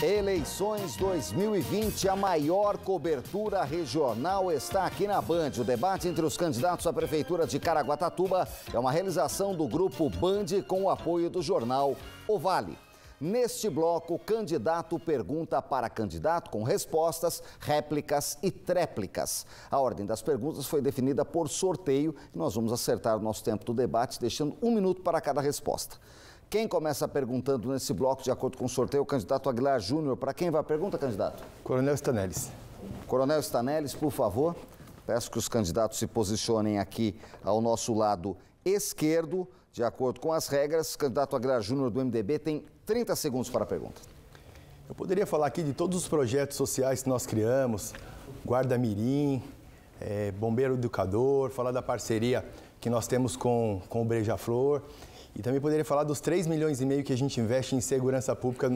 Eleições 2020, a maior cobertura regional está aqui na Band. O debate entre os candidatos à Prefeitura de Caraguatatuba é uma realização do Grupo Band com o apoio do jornal O Vale. Neste bloco, o candidato pergunta para candidato com respostas, réplicas e tréplicas. A ordem das perguntas foi definida por sorteio e nós vamos acertar o nosso tempo do debate, deixando 1 minuto para cada resposta. Quem começa perguntando nesse bloco, de acordo com o sorteio, o candidato Aguilar Júnior. Para quem vai a pergunta, candidato? Coronel Stanelles. Coronel Stanelles, por favor. Peço que os candidatos se posicionem aqui ao nosso lado esquerdo, de acordo com as regras. O candidato Aguilar Júnior do MDB tem 30 segundos para a pergunta. Eu poderia falar aqui de todos os projetos sociais que nós criamos, Guarda Mirim, Bombeiro Educador, falar da parceria que nós temos com o Beija-Flor. E também poderia falar dos 3,5 milhões que a gente investe em segurança pública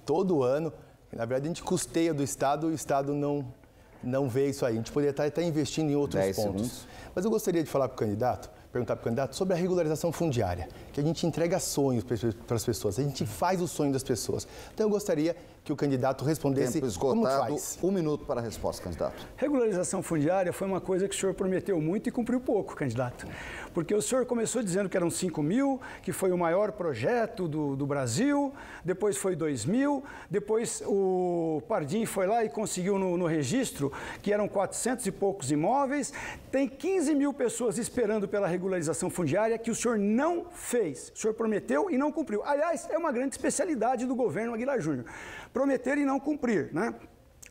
todo ano. Na verdade, a gente custeia do Estado e o Estado não vê isso aí. A gente poderia estar até investindo em outros pontos. Segundos. Mas eu gostaria de falar para o candidato, perguntar para o candidato sobre a regularização fundiária, que a gente entrega sonhos para as pessoas, a gente faz o sonho das pessoas. Então eu gostaria que o candidato respondesse como faz. 1 minuto para a resposta, candidato. Regularização fundiária foi uma coisa que o senhor prometeu muito e cumpriu pouco, candidato. Porque o senhor começou dizendo que eram 5 mil, que foi o maior projeto do Brasil, depois foi 2 mil, depois o Pardini foi lá e conseguiu no registro que eram 400 e poucos imóveis, tem 15 mil pessoas esperando pela regularização fundiária que o senhor não fez. O senhor prometeu e não cumpriu. Aliás, é uma grande especialidade do governo Aguilar Júnior. Prometer e não cumprir, né?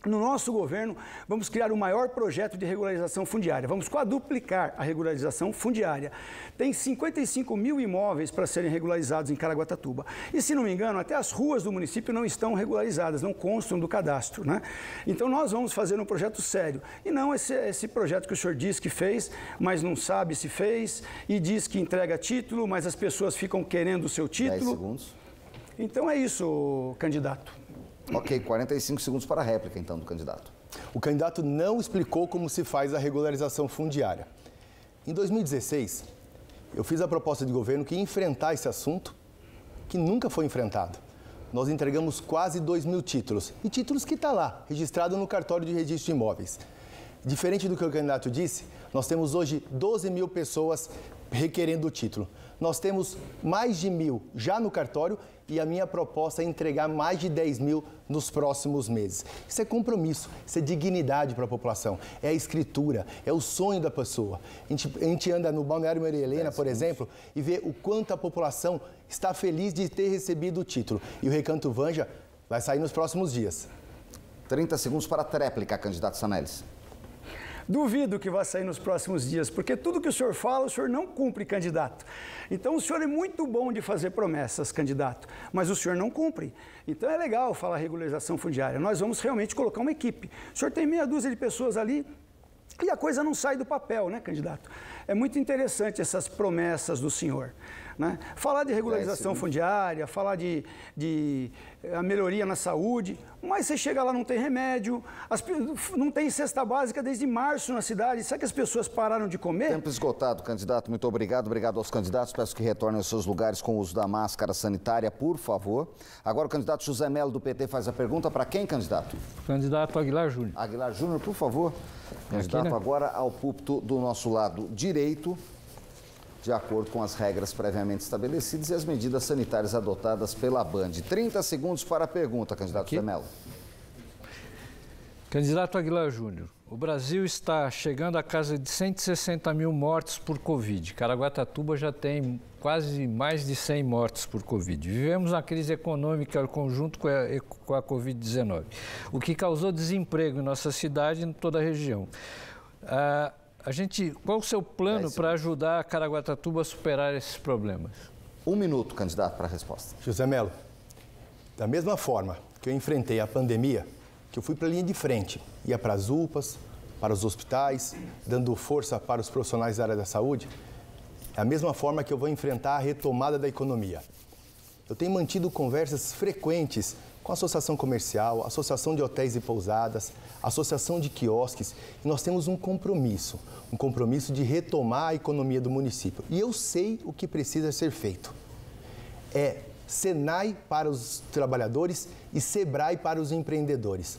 No nosso governo, vamos criar o maior projeto de regularização fundiária. Vamos quadruplicar a regularização fundiária. Tem 55 mil imóveis para serem regularizados em Caraguatatuba. E, se não me engano, até as ruas do município não estão regularizadas, não constam do cadastro, né? Então, nós vamos fazer um projeto sério. E não esse projeto que o senhor diz que fez, mas não sabe se fez, e diz que entrega título, mas as pessoas ficam querendo o seu título. 10 segundos. Então, é isso, candidato. Ok, 45 segundos para a réplica, então, do candidato. O candidato não explicou como se faz a regularização fundiária. Em 2016, eu fiz a proposta de governo que ia enfrentar esse assunto, que nunca foi enfrentado. Nós entregamos quase 2 mil títulos, e títulos que está lá, registrado no cartório de registro de imóveis. Diferente do que o candidato disse, nós temos hoje 12 mil pessoas requerendo o título. Nós temos mais de 1.000 já no cartório e a minha proposta é entregar mais de 10 mil nos próximos meses. Isso é compromisso, isso é dignidade para a população, é a escritura, é o sonho da pessoa. A gente anda no Balneário Maria Helena, por exemplo, e vê o quanto a população está feliz de ter recebido o título. E o Recanto Vanja vai sair nos próximos dias. 30 segundos para a tréplica, candidato Stanelles. Duvido que vá sair nos próximos dias, porque tudo que o senhor fala, o senhor não cumpre, candidato. Então, o senhor é muito bom de fazer promessas, candidato, mas o senhor não cumpre. Então, é legal falar regularização fundiária. Nós vamos realmente colocar uma equipe. O senhor tem meia dúzia de pessoas ali e a coisa não sai do papel, né, candidato? É muito interessante essas promessas do senhor, né? Falar de regularização fundiária, falar de a melhoria na saúde, mas você chega lá, não tem remédio, não tem cesta básica desde março na cidade. Será que as pessoas pararam de comer? Tempo esgotado, candidato. Muito obrigado. Obrigado aos candidatos. Peço que retornem aos seus lugares com o uso da máscara sanitária, por favor. Agora o candidato José Melo, do PT, faz a pergunta. Para quem, candidato? Candidato Aguilar Júnior. Aguilar Júnior, por favor. Candidato, aqui, né? Agora ao púlpito do nosso lado direito, de acordo com as regras previamente estabelecidas e as medidas sanitárias adotadas pela Band. 30 segundos para a pergunta, candidato José Melo. Candidato Aguilar Júnior, o Brasil está chegando à casa de 160 mil mortes por Covid. Caraguatatuba já tem quase mais de 100 mortes por Covid. Vivemos uma crise econômica conjunto com a Covid-19, o que causou desemprego em nossa cidade e em toda a região. Qual o seu plano para ajudar a Caraguatatuba a superar esses problemas? 1 minuto, candidato, para a resposta. José Melo, da mesma forma que eu enfrentei a pandemia, que eu fui para a linha de frente, ia para as UPAs, para os hospitais, dando força para os profissionais da área da saúde, é a mesma forma que eu vou enfrentar a retomada da economia. Eu tenho mantido conversas frequentes com a Associação Comercial, Associação de Hotéis e Pousadas, Associação de Quiosques, e nós temos um compromisso de retomar a economia do município. E eu sei o que precisa ser feito. É Senai para os trabalhadores e Sebrae para os empreendedores.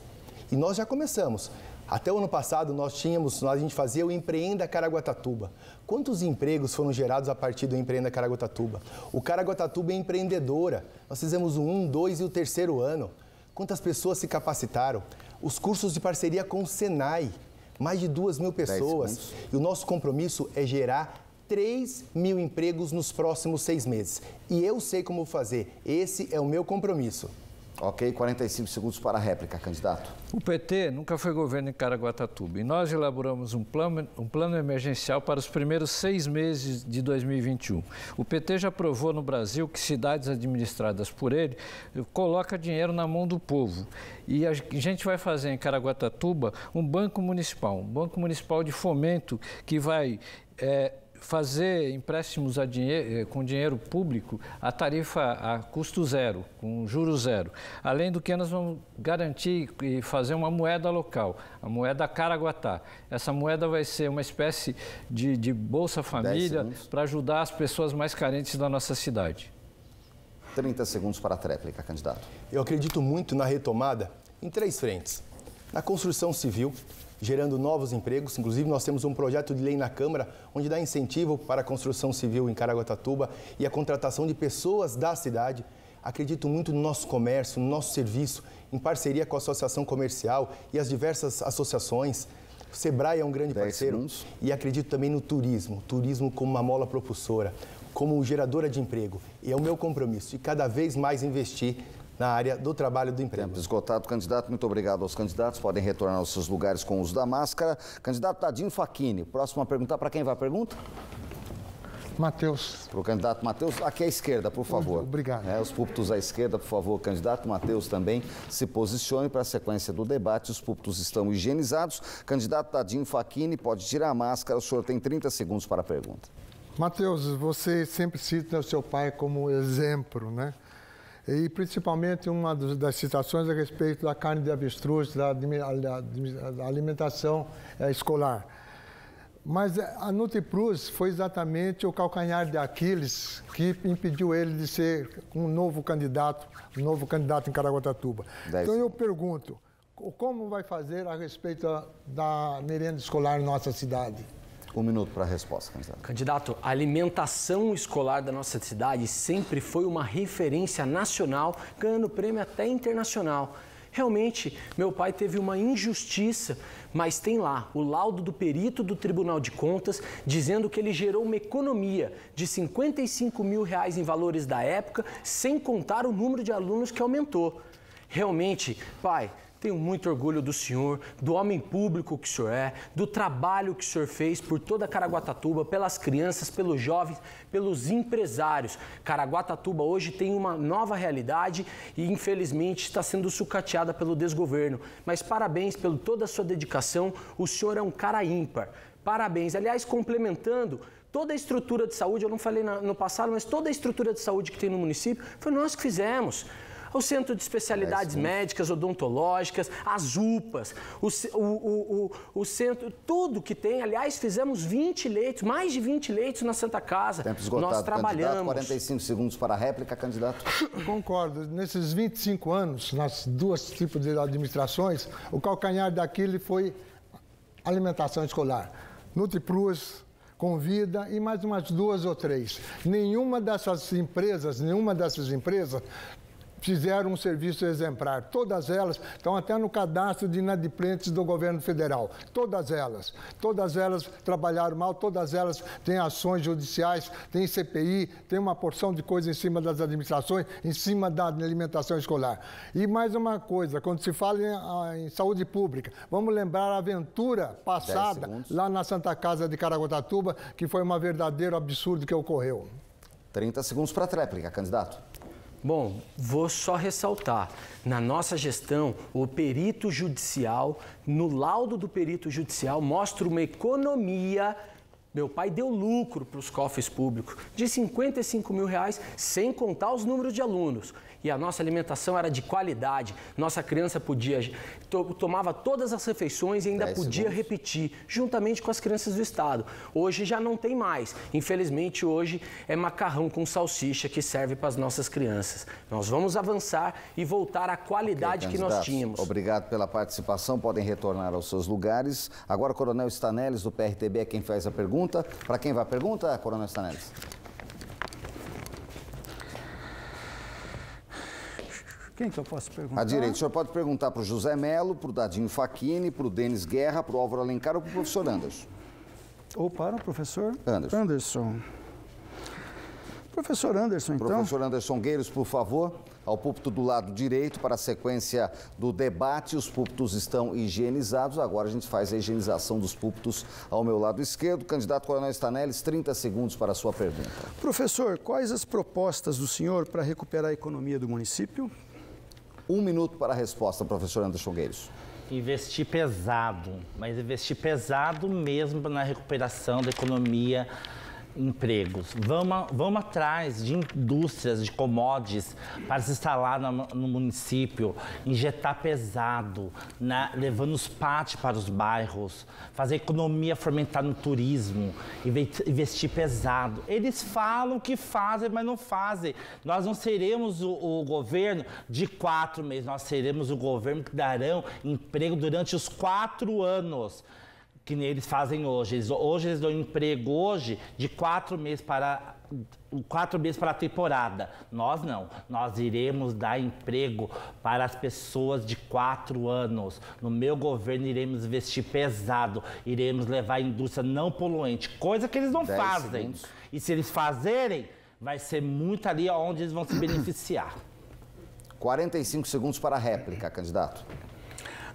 E nós já começamos. Até o ano passado a gente fazia o Empreenda Caraguatatuba. Quantos empregos foram gerados a partir do Empreenda Caraguatatuba? O Caraguatatuba é empreendedora. Nós fizemos o 1, 2 e o 3º ano. Quantas pessoas se capacitaram? Os cursos de parceria com o Senai, mais de 2.000 pessoas. E o nosso compromisso é gerar 3.000 empregos nos próximos 6 meses. E eu sei como fazer. Esse é o meu compromisso. Ok, 45 segundos para a réplica, candidato. O PT nunca foi governo em Caraguatatuba e nós elaboramos um plano emergencial para os primeiros 6 meses de 2021. O PT já provou no Brasil que cidades administradas por ele coloca dinheiro na mão do povo. E a gente vai fazer em Caraguatatuba um banco municipal de fomento que vai fazer empréstimos com dinheiro público a tarifa a custo zero, com juros zero. Além do que nós vamos garantir e fazer uma moeda local, a moeda Caraguatá. Essa moeda vai ser uma espécie de Bolsa Família para ajudar as pessoas mais carentes da nossa cidade. 30 segundos para a tréplica, candidato. Eu acredito muito na retomada em 3 frentes. Na construção civil, gerando novos empregos. Inclusive, nós temos um projeto de lei na Câmara onde dá incentivo para a construção civil em Caraguatatuba e a contratação de pessoas da cidade. Acredito muito no nosso comércio, no nosso serviço, em parceria com a Associação Comercial e as diversas associações. O Sebrae é um grande parceiro. E acredito também no turismo como uma mola propulsora, como geradora de emprego. E é o meu compromisso de cada vez mais investir na área do trabalho e do emprego. Tempo esgotado, candidato. Muito obrigado aos candidatos. Podem retornar aos seus lugares com o uso da máscara. Candidato Tadinho Facchini, próximo a perguntar. Para quem vai a pergunta? Matheus. Para o candidato Matheus, aqui à esquerda, por favor. Obrigado. Os púlpitos à esquerda, por favor. Candidato Matheus também se posicione para a sequência do debate. Os púlpitos estão higienizados. Candidato Tadinho Facchini, pode tirar a máscara. O senhor tem 30 segundos para a pergunta. Matheus, você sempre cita o seu pai como exemplo, né? E principalmente uma das citações a respeito da carne de avestruz, da alimentação escolar. Mas a NutriPlus foi exatamente o calcanhar de Aquiles que impediu ele de ser um novo candidato em Caraguatatuba. Então eu pergunto, como vai fazer a respeito da merenda escolar em nossa cidade? 1 minuto para a resposta, candidato. Candidato, a alimentação escolar da nossa cidade sempre foi uma referência nacional, ganhando prêmio até internacional. Realmente, meu pai teve uma injustiça, mas tem lá o laudo do perito do Tribunal de Contas dizendo que ele gerou uma economia de R$55 mil em valores da época, sem contar o número de alunos que aumentou. Realmente, pai, tenho muito orgulho do senhor, do homem público que o senhor é, do trabalho que o senhor fez por toda Caraguatatuba, pelas crianças, pelos jovens, pelos empresários. Caraguatatuba hoje tem uma nova realidade e, infelizmente, está sendo sucateada pelo desgoverno. Mas parabéns pela toda a sua dedicação, o senhor é um cara ímpar. Parabéns. Aliás, complementando, toda a estrutura de saúde, eu não falei no passado, mas toda a estrutura de saúde que tem no município, foi nós que fizemos. O Centro de Especialidades Médicas, Odontológicas, as UPAs, o centro, tudo que tem. Aliás, fizemos 20 leitos, mais de 20 leitos na Santa Casa. Tempo esgotado, nós trabalhamos. Candidato, 45 segundos para a réplica, candidato. Concordo. Nesses 25 anos, nas 2 tipos de administrações, o calcanhar daquele foi alimentação escolar. NutriPlus, Convida e mais umas 2 ou 3. Nenhuma dessas empresas fizeram um serviço exemplar. Todas elas estão até no cadastro de inadimplentes do governo federal. Todas elas trabalharam mal, todas elas têm ações judiciais, têm CPI, tem uma porção de coisa em cima das administrações, em cima da alimentação escolar. E mais uma coisa, quando se fala em saúde pública, vamos lembrar a aventura passada lá na Santa Casa de Caraguatatuba, que foi um verdadeiro absurdo que ocorreu. 30 segundos para a tréplica, candidato. Bom, vou só ressaltar, na nossa gestão, o perito judicial, no laudo do perito judicial, mostra uma economia Meu pai deu lucro para os cofres públicos de R$55 mil, sem contar os números de alunos. E a nossa alimentação era de qualidade. Nossa criança tomava todas as refeições e ainda podia repetir, juntamente com as crianças do estado. Hoje já não tem mais. Infelizmente, hoje é macarrão com salsicha que serve para as nossas crianças. Nós vamos avançar e voltar à qualidade que nós tínhamos. Obrigado pela participação. Podem retornar aos seus lugares. Agora, Coronel Stanelis, do PRTB, é quem faz a pergunta. Para quem vai a pergunta, Coronel Stanelis? Quem que eu posso perguntar? À direita, o senhor pode perguntar para o José Melo, para o Dadinho Facchini, para o Denis Guerra, para o Álvaro Alencar ou para o professor Anderson. Ou para o professor Anderson. Professor Anderson, então. Professor Anderson Gueiros, por favor, ao púlpito do lado direito para a sequência do debate. Os púlpitos estão higienizados. Agora a gente faz a higienização dos púlpitos ao meu lado esquerdo. Candidato Coronel Stanelis, 30 segundos para a sua pergunta. Professor, quais as propostas do senhor para recuperar a economia do município? 1 minuto para a resposta, professor Anderson Gueiros. Investir pesado, mas investir pesado mesmo na recuperação da economia, empregos. Vamos atrás de indústrias, de commodities para se instalar no município, injetar pesado, levando os PAT para os bairros, fazer a economia fomentar no turismo, investir pesado. Eles falam que fazem, mas não fazem. Nós não seremos o governo de 4 meses, nós seremos o governo que darão emprego durante os 4 anos. Que nem eles fazem hoje. Hoje eles dão emprego de 4 meses para a temporada. Nós não. Nós iremos dar emprego para as pessoas de 4 anos. No meu governo iremos investir pesado. Iremos levar a indústria não poluente, coisa que eles não fazem. Segundos. E se eles fazerem, vai ser muito ali onde eles vão se beneficiar. 45 segundos para a réplica, candidato.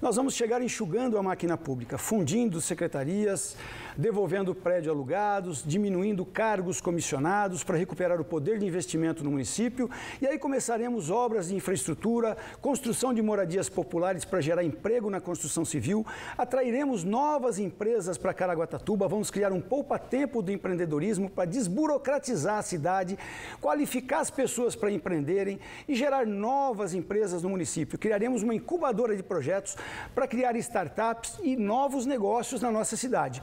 Nós vamos chegar enxugando a máquina pública, fundindo secretarias, devolvendo prédios alugados, diminuindo cargos comissionados para recuperar o poder de investimento no município. E aí começaremos obras de infraestrutura, construção de moradias populares para gerar emprego na construção civil, atrairemos novas empresas para Caraguatatuba, vamos criar um poupa-tempo do empreendedorismo para desburocratizar a cidade, qualificar as pessoas para empreenderem e gerar novas empresas no município. Criaremos uma incubadora de projetos para criar startups e novos negócios na nossa cidade.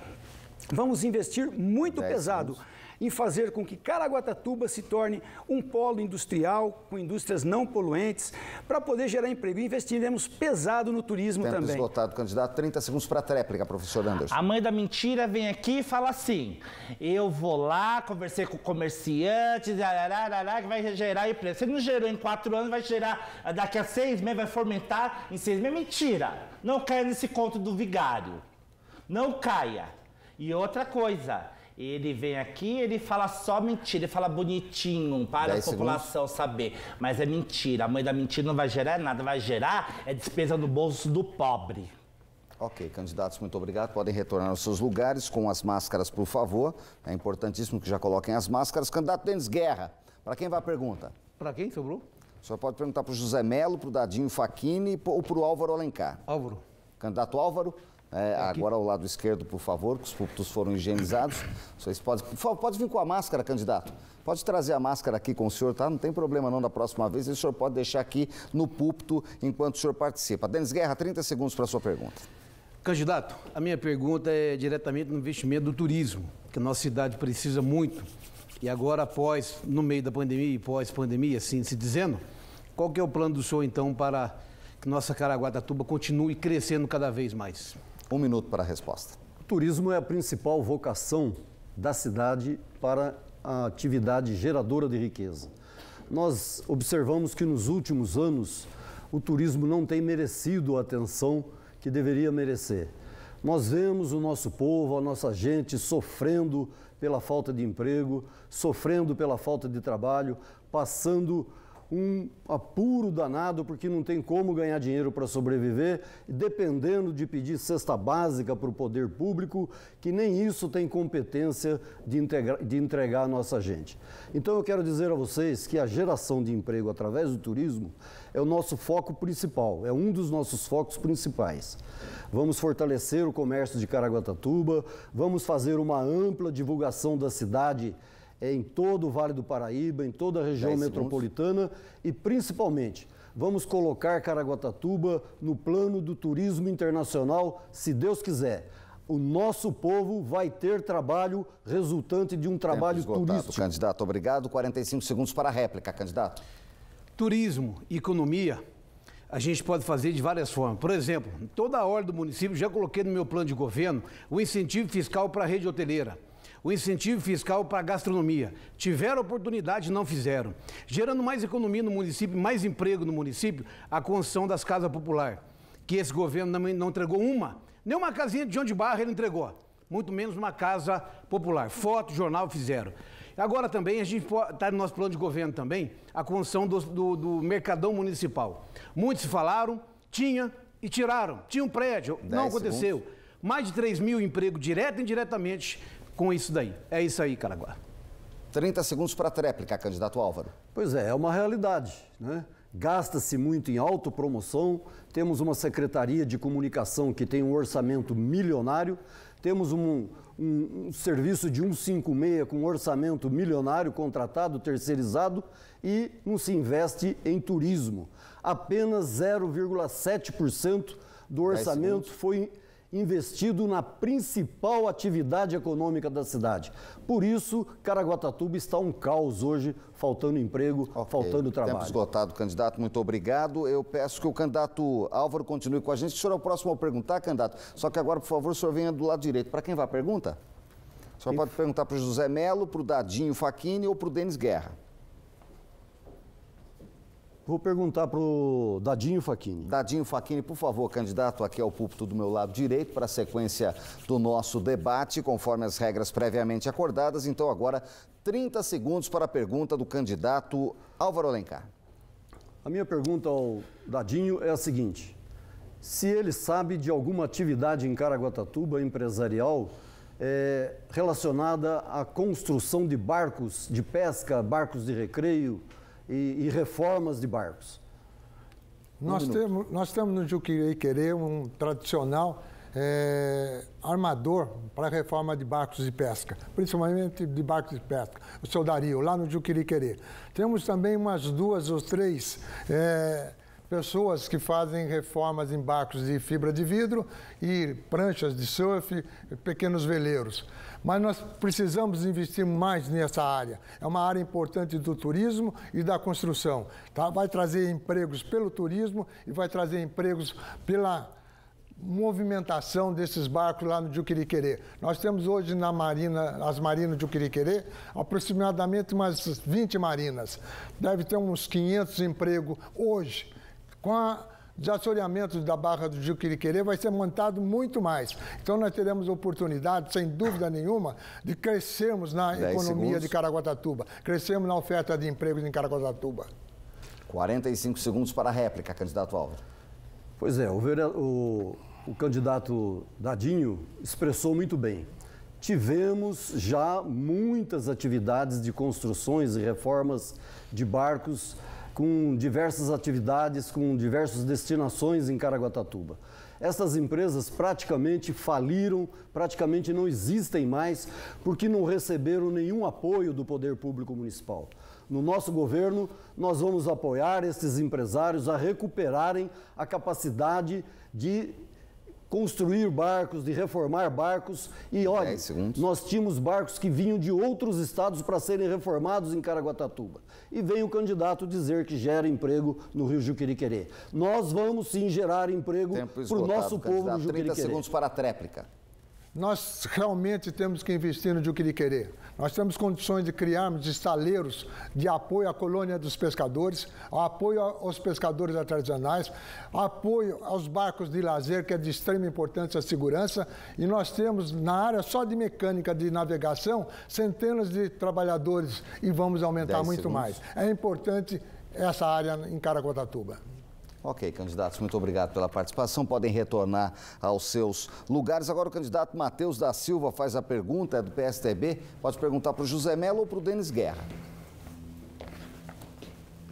Vamos investir muito pesado em fazer com que Caraguatatuba se torne um polo industrial, com indústrias não poluentes, para poder gerar emprego. Investiremos pesado no turismo também. Tempo esgotado, candidato. 30 segundos para a tréplica, professor Anderson. A mãe da mentira vem aqui e fala assim, eu vou lá, conversei com o comerciante, que vai gerar emprego. Se não gerou em 4 anos, vai gerar daqui a 6 meses, vai fomentar em 6 meses. Mentira! Não caia nesse conto do vigário. Não caia. E outra coisa, ele vem aqui, ele fala só mentira, ele fala bonitinho para a população saber. Mas é mentira, a mãe da mentira não vai gerar nada, vai gerar despesa no bolso do pobre. Ok, candidatos, muito obrigado. Podem retornar aos seus lugares com as máscaras, por favor. É importantíssimo que já coloquem as máscaras. Candidato Denis Guerra, para quem vai a pergunta? Para quem sobrou? O senhor pode perguntar para o José Melo, para o Dadinho Facchini ou para o Álvaro Alencar. Álvaro. Candidato Álvaro. Agora ao lado esquerdo, por favor, que os púlpitos foram higienizados. Vocês podem, por favor, pode vir com a máscara, candidato. Pode trazer a máscara aqui com o senhor, tá? Não tem problema não da próxima vez. O senhor pode deixar aqui no púlpito enquanto o senhor participa. Denis Guerra, 30 segundos para a sua pergunta. Candidato, a minha pergunta é diretamente no investimento do turismo, que a nossa cidade precisa muito. E agora, no meio da pandemia e pós-pandemia, assim se dizendo, qual que é o plano do senhor, então, para que nossa Caraguatatuba continue crescendo cada vez mais? 1 minuto para a resposta. O turismo é a principal vocação da cidade para a atividade geradora de riqueza. Nós observamos que nos últimos anos o turismo não tem merecido a atenção que deveria merecer. Nós vemos o nosso povo, a nossa gente sofrendo pela falta de emprego, sofrendo pela falta de trabalho, passando um apuro danado, porque não tem como ganhar dinheiro para sobreviver, dependendo de pedir cesta básica para o poder público, que nem isso tem competência de entregar a nossa gente. Então eu quero dizer a vocês que a geração de emprego através do turismo é o nosso foco principal, é um dos nossos focos principais. Vamos fortalecer o comércio de Caraguatatuba, vamos fazer uma ampla divulgação da cidade em todo o Vale do Paraíba, em toda a região metropolitana e, principalmente, vamos colocar Caraguatatuba no plano do turismo internacional, se Deus quiser. O nosso povo vai ter trabalho resultante de um trabalho turístico. Candidato, obrigado. 45 segundos para a réplica, candidato. Turismo e economia, a gente pode fazer de várias formas. Por exemplo, toda a ordem do município, já coloquei no meu plano de governo o incentivo fiscal para a rede hoteleira. O incentivo fiscal para a gastronomia. Tiveram oportunidade e não fizeram. Gerando mais economia no município, mais emprego no município, a construção das casas populares. Que esse governo não entregou uma, nem uma casinha de João de Barra ele entregou. Muito menos uma casa popular. Foto, jornal fizeram. Agora também, a gente está no nosso plano de governo também, a construção do Mercadão Municipal. Muitos falaram, tinha e tiraram. Tinha um prédio, não aconteceu. Mais de 3 mil empregos direto e indiretamente com isso daí. É isso aí, Caraguá. 30 segundos para a tréplica, candidato Álvaro. Pois é uma realidade, né? Gasta-se muito em autopromoção, temos uma Secretaria de Comunicação que tem um orçamento milionário, temos um serviço de 156 com orçamento milionário contratado, terceirizado, e não se investe em turismo. Apenas 0,7% do orçamento foi investido na principal atividade econômica da cidade. Por isso, Caraguatatuba está um caos hoje, faltando emprego, faltando trabalho. Tempo esgotado, candidato, muito obrigado. Eu peço que o candidato Álvaro continue com a gente. O senhor é o próximo a perguntar, candidato, só que agora, por favor, o senhor venha do lado direito. Para quem vai a pergunta? O senhor pode perguntar para o José Melo, para o Dadinho Facchini ou para o Denis Guerra. Vou perguntar para o Dadinho Facchini. Dadinho Facchini, por favor, candidato, aqui ao púlpito do meu lado direito, para a sequência do nosso debate, conforme as regras previamente acordadas. Então, agora, 30 segundos para a pergunta do candidato Álvaro Alencar. A minha pergunta ao Dadinho é a seguinte: se ele sabe de alguma atividade em Caraguatatuba empresarial relacionada à construção de barcos de pesca, barcos de recreio, e reformas de barcos. Nós temos no Juquiriquerê um tradicional armador para a reforma de barcos de pesca, principalmente de barcos de pesca, o seu Dario, lá no Juquiriquerê. Temos também umas 2 ou 3 pessoas que fazem reformas em barcos de fibra de vidro e pranchas de surf, pequenos veleiros. Mas nós precisamos investir mais nessa área. É uma área importante do turismo e da construção. Tá? Vai trazer empregos pelo turismo e vai trazer empregos pela movimentação desses barcos lá no Juquiriquerê. Nós temos hoje na marina, as marinas do Juquiriquerê, aproximadamente umas 20 marinas. Deve ter uns 500 empregos hoje. Com o desassoreamento da Barra do Juquiriquerê vai ser montado muito mais. Então nós teremos oportunidade, sem dúvida nenhuma, de crescermos na economia de Caraguatatuba, crescermos na oferta de empregos em Caraguatatuba. 45 segundos para a réplica, candidato Álvaro. Pois é, o candidato Dadinho expressou muito bem. Tivemos já muitas atividades de construções e reformas de barcos com diversas atividades, com diversas destinações em Caraguatatuba. Essas empresas praticamente faliram, praticamente não existem mais, porque não receberam nenhum apoio do poder público municipal. No nosso governo, nós vamos apoiar esses empresários a recuperarem a capacidade de construir barcos, de reformar barcos. E olha, nós tínhamos barcos que vinham de outros estados para serem reformados em Caraguatatuba. E vem o candidato dizer que gera emprego no Rio Juquiriquerê. Nós vamos sim gerar emprego para o nosso povo no Juquiriquerê. 30 segundos para a tréplica. Nós realmente temos que investir no Juquiriquerê. Nós temos condições de criarmos estaleiros de apoio à colônia dos pescadores, apoio aos pescadores artesanais, apoio aos barcos de lazer, que é de extrema importância a segurança. E nós temos, na área só de mecânica de navegação, centenas de trabalhadores e vamos aumentar muito mais. É importante essa área em Caraguatatuba. Ok, candidatos, muito obrigado pela participação. Podem retornar aos seus lugares. Agora o candidato Matheus da Silva faz a pergunta, é do PSTB. Pode perguntar para o José Melo ou para o Denis Guerra.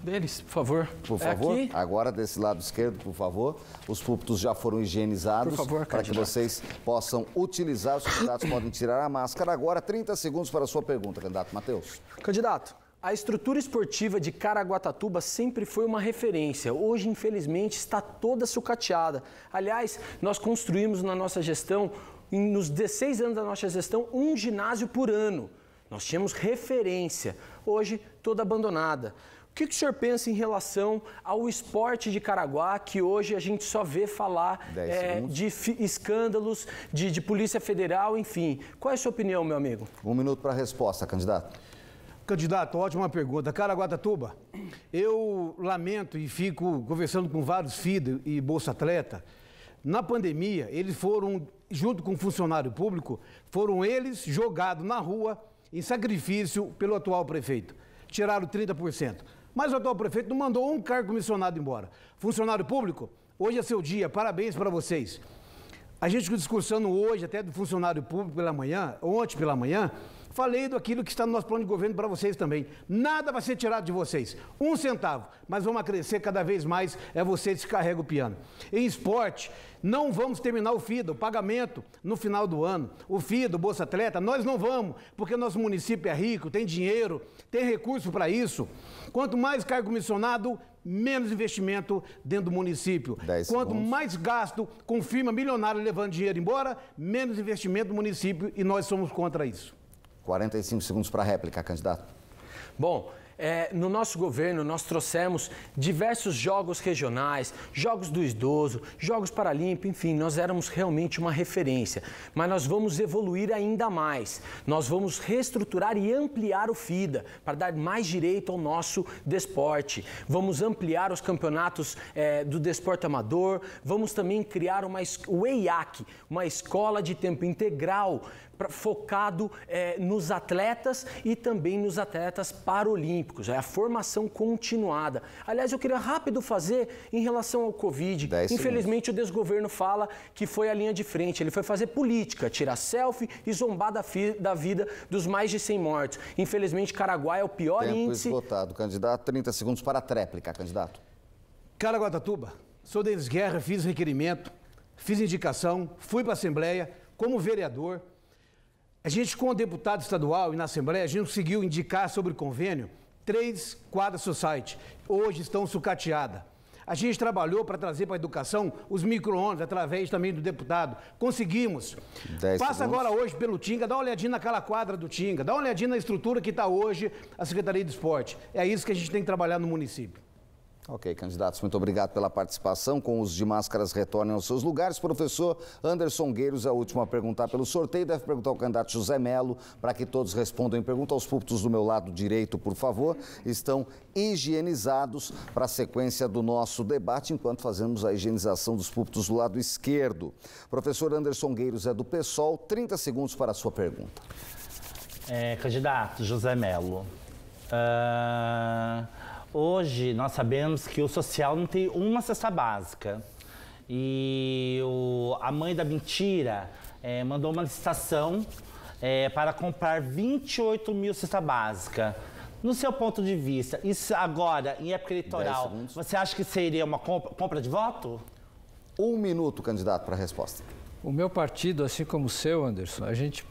Denis, por favor. Por favor, aqui. agora desse lado esquerdo, por favor. Os púlpitos já foram higienizados. Por favor, para que vocês possam utilizar. Os candidatos podem tirar a máscara. Agora, 30 segundos para a sua pergunta, candidato Matheus. Candidato, a estrutura esportiva de Caraguatatuba sempre foi uma referência. Hoje, infelizmente, está toda sucateada. Aliás, nós construímos na nossa gestão, nos 16 anos da nossa gestão, um ginásio por ano. Nós tínhamos referência. Hoje, toda abandonada. O que o senhor pensa em relação ao esporte de Caraguá, que hoje a gente só vê falar de escândalos, de Polícia Federal, enfim. Qual é a sua opinião, meu amigo? 1 minuto para a resposta, candidato. Candidato, ótima pergunta. Caraguatatuba, eu lamento e fico conversando com vários FIDA e Bolsa Atleta. Na pandemia, eles foram, junto com o funcionário público, foram eles jogados na rua em sacrifício pelo atual prefeito. Tiraram 30%. Mas o atual prefeito não mandou um cargo comissionado embora. Funcionário público, hoje é seu dia, parabéns para vocês. A gente discursando hoje, até do funcionário público pela manhã, ontem pela manhã, falei daquilo que está no nosso plano de governo para vocês também. Nada vai ser tirado de vocês. 1 centavo, mas vamos crescer cada vez mais, é vocês que carregam o piano. Em esporte, não vamos terminar o FIDA, o pagamento no final do ano. O FIDA, o Bolsa Atleta, nós não vamos, porque nosso município é rico, tem dinheiro, tem recurso para isso. Quanto mais cargo comissionado, menos investimento dentro do município. Quanto mais gasto com firma milionária levando dinheiro embora, menos investimento do município e nós somos contra isso. 45 segundos para a réplica, candidato. Bom, no nosso governo nós trouxemos diversos jogos regionais, jogos do idoso, jogos paralímpicos, enfim, nós éramos realmente uma referência. Mas nós vamos evoluir ainda mais. Nós vamos reestruturar e ampliar o FIDA para dar mais direito ao nosso desporte. Vamos ampliar os campeonatos do desporto amador, vamos também criar o EIAC, uma escola de tempo integral focado nos atletas e também nos atletas paralímpicos, é a formação continuada. Aliás, eu queria rápido fazer em relação ao Covid. Infelizmente, o desgoverno fala que foi a linha de frente, ele foi fazer política, tirar selfie e zombar da vida dos mais de 100 mortos. Infelizmente, Caraguá é o pior índice... Tempo esgotado, candidato. 30 segundos para a tréplica, candidato. Caraguatatuba, sou Denis Guerra, fiz requerimento, fiz indicação, fui para a Assembleia como vereador. A gente, com o deputado estadual e na Assembleia, a gente conseguiu indicar sobre convênio 3 quadras society. Hoje estão sucateadas. A gente trabalhou para trazer para a educação os micro-ônibus, através também do deputado. Conseguimos. Passa agora hoje pelo Tinga, dá uma olhadinha naquela quadra do Tinga, dá uma olhadinha na estrutura que está hoje a Secretaria de Esporte. É isso que a gente tem que trabalhar no município. Ok, candidatos, muito obrigado pela participação. Com os de máscaras retornem aos seus lugares. Professor Anderson Gueiros é o último a perguntar pelo sorteio. Deve perguntar ao candidato José Melo, para que todos respondam em pergunta. Os púlpitos do meu lado direito, por favor, estão higienizados para a sequência do nosso debate, enquanto fazemos a higienização dos púlpitos do lado esquerdo. Professor Anderson Gueiros é do PSOL. 30 segundos para a sua pergunta. Candidato José Melo, hoje nós sabemos que o social não tem uma cesta básica e a mãe da mentira mandou uma licitação para comprar 28 mil cestas básicas. No seu ponto de vista, isso agora, em época eleitoral, você acha que seria uma compra de voto? 1 minuto, candidato, para a resposta. O meu partido, assim como o seu, Anderson, a gente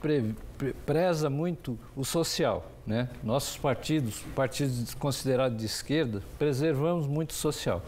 preza muito o social, né? Nossos partidos considerados de esquerda, preservamos muito o social.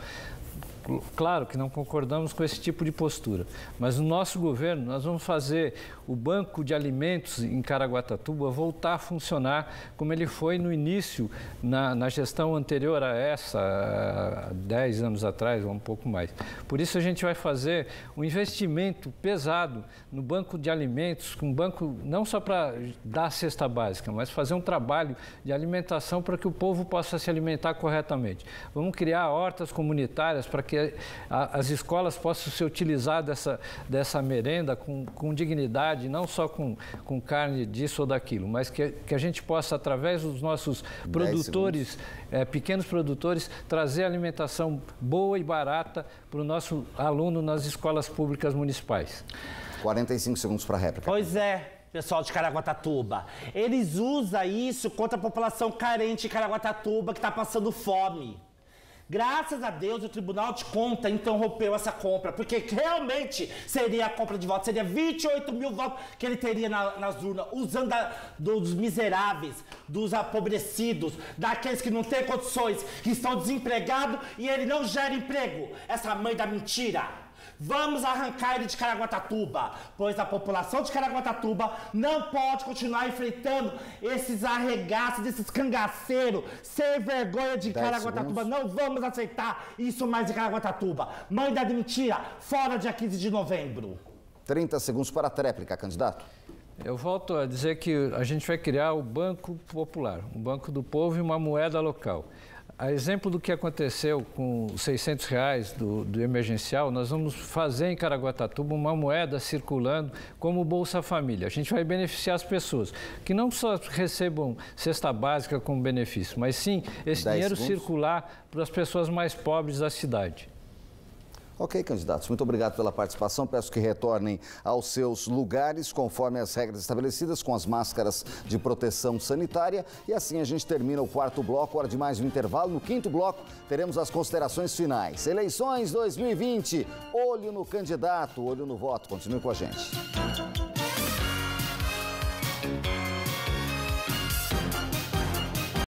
Claro que não concordamos com esse tipo de postura, mas no nosso governo nós vamos fazer o banco de alimentos em Caraguatatuba voltar a funcionar como ele foi no início, na gestão anterior a essa, 10 anos atrás, ou um pouco mais. Por isso a gente vai fazer um investimento pesado no banco de alimentos, um banco não só para dar a cesta básica, mas fazer um trabalho de alimentação para que o povo possa se alimentar corretamente. Vamos criar hortas comunitárias para que as escolas possam se utilizar dessa merenda com dignidade, não só com carne disso ou daquilo, mas que a gente possa, através dos nossos produtores, pequenos produtores, trazer alimentação boa e barata para o nosso aluno nas escolas públicas municipais. 45 segundos para a réplica. Pois é, pessoal de Caraguatatuba. Eles usam isso contra a população carente de Caraguatatuba que está passando fome. Graças a Deus, o Tribunal de Contas interrompeu essa compra, porque realmente seria a compra de votos, seria 28 mil votos que ele teria nas urnas, usando dos miseráveis, dos empobrecidos, daqueles que não têm condições, que estão desempregados e ele não gera emprego. Essa mãe da mentira. Vamos arrancar ele de Caraguatatuba, pois a população de Caraguatatuba não pode continuar enfrentando esses arregaços, desses cangaceiros, sem vergonha de Caraguatatuba. Não vamos aceitar isso mais em Caraguatatuba. Mãe da mentira, fora dia 15 de novembro. 30 segundos para a tréplica, candidato. Eu volto a dizer que a gente vai criar o Banco Popular, um Banco do Povo e uma moeda local. A exemplo do que aconteceu com os R$600 do emergencial, nós vamos fazer em Caraguatatuba uma moeda circulando como Bolsa Família. A gente vai beneficiar as pessoas, que não só recebam cesta básica como benefício, mas sim esse dinheiro circular para as pessoas mais pobres da cidade. Ok, candidatos, muito obrigado pela participação. Peço que retornem aos seus lugares conforme as regras estabelecidas, com as máscaras de proteção sanitária. E assim a gente termina o quarto bloco, hora de mais um intervalo. No quinto bloco, teremos as considerações finais. Eleições 2020, olho no candidato, olho no voto. Continue com a gente.